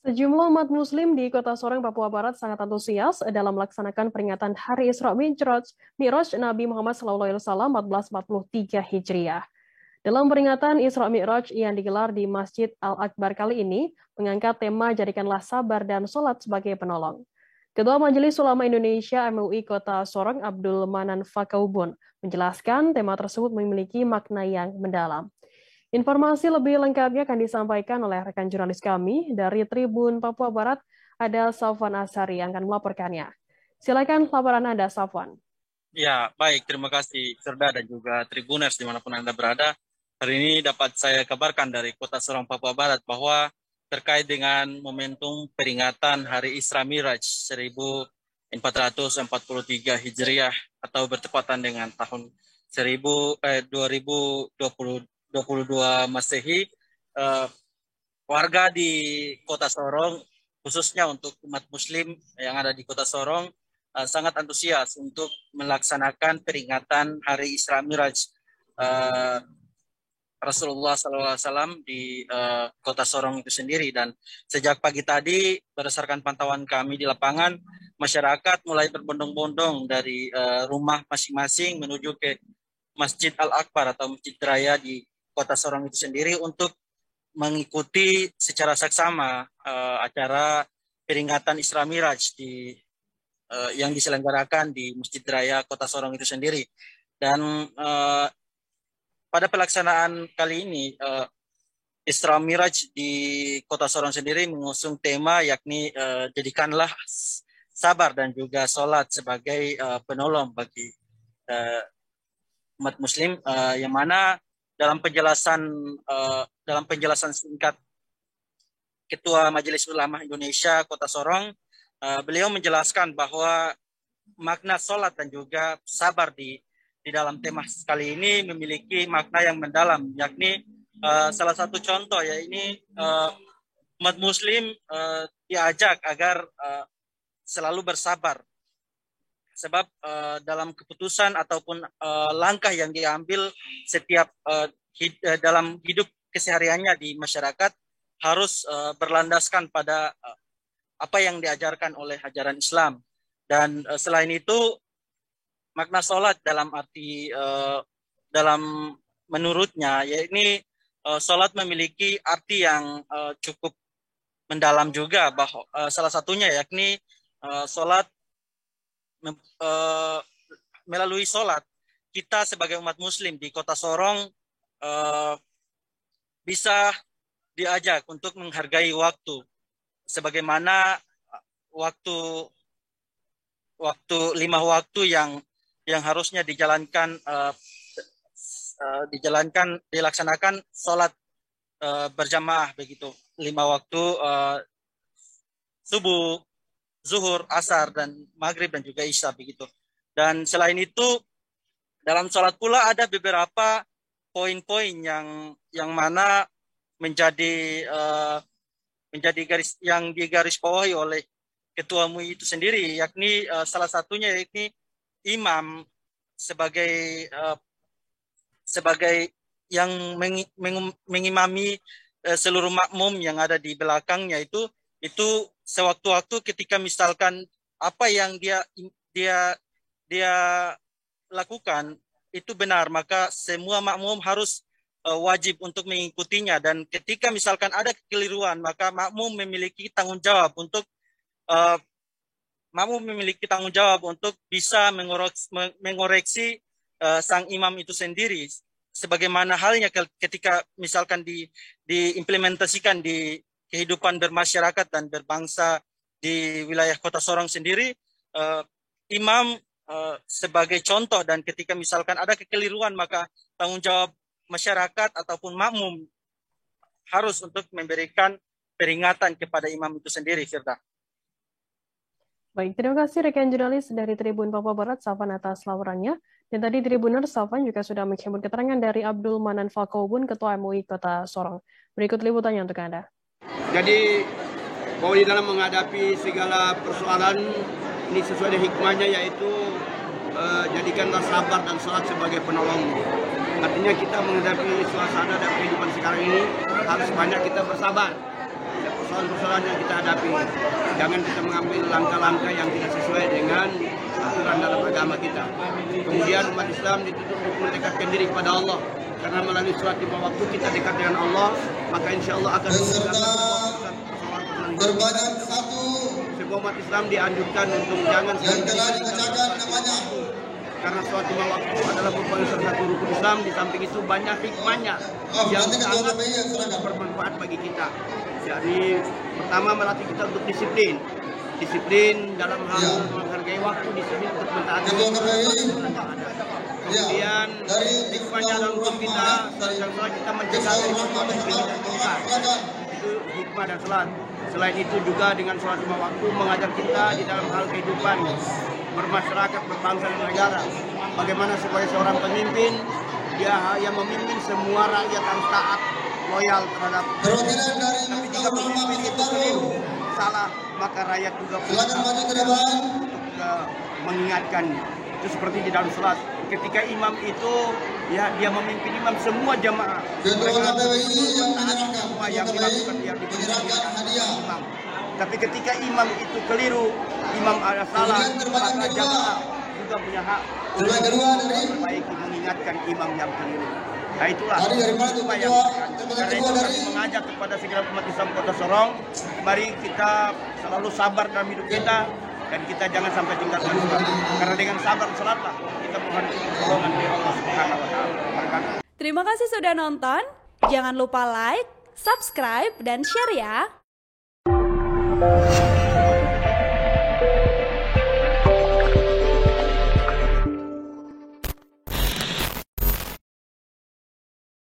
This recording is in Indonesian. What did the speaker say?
Sejumlah umat Muslim di Kota Sorong, Papua Barat sangat antusias dalam melaksanakan peringatan Hari Isra Mi'raj Nabi Muhammad SAW 1443 Hijriah. Dalam peringatan Isra Mi'raj yang digelar di Masjid Al-Akbar kali ini, mengangkat tema Jadikanlah Sabar dan Sholat sebagai penolong. Ketua Majelis Ulama Indonesia MUI Kota Sorong, Abdul Manan Fakaubun, menjelaskan tema tersebut memiliki makna yang mendalam. Informasi lebih lengkapnya akan disampaikan oleh rekan jurnalis kami dari Tribun Papua Barat, ada Safwan Asari yang akan melaporkannya. Silakan laporan Anda, Safwan. Ya, baik. Terima kasih, Serda dan juga Tribuners dimanapun Anda berada. Hari ini dapat saya kabarkan dari Kota Sorong, Papua Barat bahwa terkait dengan momentum peringatan Hari Isra Miraj 1443 Hijriah atau bertepatan dengan tahun 2022 Masehi, warga di Kota Sorong, khususnya untuk umat Muslim yang ada di Kota Sorong, sangat antusias untuk melaksanakan peringatan Hari Isra Miraj Rasulullah SAW di Kota Sorong itu sendiri. Dan sejak pagi tadi, berdasarkan pantauan kami di lapangan, masyarakat mulai berbondong-bondong dari rumah masing-masing menuju ke Masjid Al-Akbar atau Masjid Raya di Kota Sorong itu sendiri untuk mengikuti secara saksama acara peringatan Isra Miraj yang diselenggarakan di Masjid Raya Kota Sorong itu sendiri. Dan pada pelaksanaan kali ini, Isra Miraj di Kota Sorong sendiri mengusung tema yakni jadikanlah sabar dan juga sholat sebagai penolong bagi umat Muslim, yang mana dalam penjelasan singkat Ketua Majelis Ulama Indonesia Kota Sorong, beliau menjelaskan bahwa makna sholat dan juga sabar di dalam tema kali ini memiliki makna yang mendalam, yakni salah satu contoh ya ini umat Muslim diajak agar selalu bersabar, sebab dalam keputusan ataupun langkah yang diambil setiap dalam hidup kesehariannya di masyarakat harus berlandaskan pada apa yang diajarkan oleh ajaran Islam. Dan selain itu, makna sholat dalam arti dalam menurutnya, yakni sholat memiliki arti yang cukup mendalam juga, bahwa salah satunya yakni sholat melalui sholat kita sebagai umat Muslim di Kota Sorong bisa diajak untuk menghargai waktu, sebagaimana waktu 5 waktu yang harusnya dilaksanakan sholat berjamaah begitu, 5 waktu subuh, zuhur, asar, dan maghrib, dan juga isya begitu. Dan selain itu, dalam sholat pula ada beberapa poin-poin yang mana menjadi garis yang digarisbawahi oleh Ketua MUI itu sendiri, yakni salah satunya yakni imam sebagai yang mengimami seluruh makmum yang ada di belakangnya, itu sewaktu-waktu ketika misalkan apa yang dia lakukan itu benar, maka semua makmum harus wajib untuk mengikutinya. Dan ketika misalkan ada kekeliruan, maka makmum memiliki tanggung jawab untuk bisa mengoreksi sang imam itu sendiri, sebagaimana halnya ketika misalkan diimplementasikan di kehidupan bermasyarakat dan berbangsa di wilayah Kota Sorong sendiri. Imam sebagai contoh, dan ketika misalkan ada kekeliruan, maka tanggung jawab masyarakat ataupun makmum harus untuk memberikan peringatan kepada imam itu sendiri, Firda. Baik, terima kasih rekan jurnalis dari Tribun Papua Barat, Safwan, atas laporannya. Dan tadi Tribuner, Safwan juga sudah menghimpun keterangan dari Abdul Manan Fakaubun, Ketua MUI Kota Sorong. Berikut liputannya untuk Anda. Jadi, bahwa di dalam menghadapi segala persoalan, ini sesuai dengan hikmahnya, yaitu jadikanlah sabar dan sholat sebagai penolong. Artinya kita menghadapi suasana dan kehidupan sekarang ini harus banyak kita bersabar. persoalan-persoalan yang kita hadapi. Jangan kita mengambil langkah-langkah yang tidak sesuai dengan aturan dalam agama kita. Kemudian umat Islam dituntut untuk mendekatkan diri kepada Allah. Karena melalui sholat lima waktu kita dekat dengan Allah, maka insya Allah akan berbanyak satu. Sebuah umat Islam dianjurkan untuk jangan yang telah dibacakan namanya. Karena sholat lima waktu adalah merupakan salah satu rukun Islam. Di samping itu banyak hikmahnya yang sangat bermanfaat bagi kita. Jadi pertama melatih kita untuk disiplin. Disiplin dalam hal menghargai waktu, disiplin untuk mentaati. Kemudian hikmahnya dalam rukun kita, salat kita mencegah dari sesuatu yang tidak kita. Itu hikmah dan salat. Selain itu juga dengan sholat lima waktu mengajar kita di dalam hal kehidupan bermasyarakat, berbangsa dan negara. Bagaimana sebagai seorang pemimpin, dia yang memimpin semua rakyat harus taat, loyal terhadap. Tapi jika pemimpin itu keliru, salah, maka rakyat juga untuk mengingatkannya. Itu seperti di dalam sholat. Ketika imam itu, ya dia memimpin imam semua jamaah. Ketua KPWI yang menyerahkan semua yang dilakukan yang diberikan imam. Tapi ketika imam itu keliru, imam ada salah, maka jamaah juga punya hak Terbaik kedua dari memperbaiki, mengingatkan imam yang keliru. Nah itulah dari mana tuh yang karena itu kami mengajak kepada segala umat Islam Kota Sorong, mari kita selalu sabar dalam hidup kita dan kita jangan sampai tinggalkan sholat. Karena dengan sabar sholatlah kita mohon pertolongan dari Allah Subhanahu wa taala. Terima kasih sudah nonton. Jangan lupa like, subscribe, dan share ya.